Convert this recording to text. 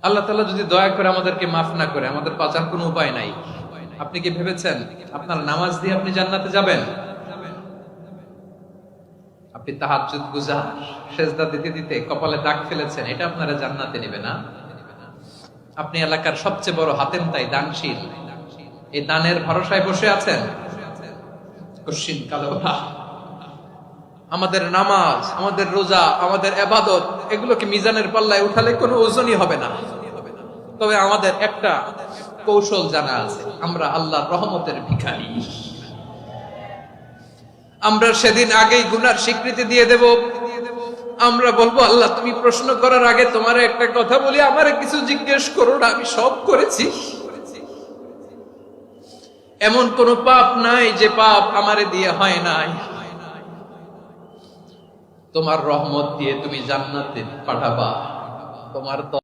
আল্লাহ তাআলা যদি দয়া করে আমাদেরকে মাফ না করে, আমাদের বাঁচার কোনো উপায় নাই। আপনি কি ভেবেছেন আপনার নামাজ দিয়ে আপনি জান্নাতে যাবেন? আপনি তাহাজ্জুদ গুজার, সেজদা দিতে দিতে কপালে দাগ ফেলেছেন, এটা আপনারা জান্নাতে নেবে না। আপনি এলাকার সবচেয়ে বড় হাতেম তাই দানশীল, এই দানের ভরসায় বসে আছেন। কশিন কালো আমাদের নামাজ, আমাদের রোজা, আমাদের ইবাদত, এগুলোকে মিজানের পাল্লায় উঠালে কোনো ওজনই হবে না। তবে আমাদের একটা কৌশল জানা আছে, আমরা আল্লাহর রহমতের ভিখারি। আমরা সেদিন আগেই গুনার স্বীকৃতি দিয়ে দেব। আমরা বলবো, আল্লাহ তুমি প্রশ্ন করার আগে তোমার একটা কথা বলি, আমারে কিছু জিজ্ঞেস করো না, আমি সব করেছি। এমন কোন পাপ নাই যে পাপ আমারে দিয়ে হয় নাই। তোমার রহমত দিয়ে তুমি জান্নাতে পাঠাবা, তোমার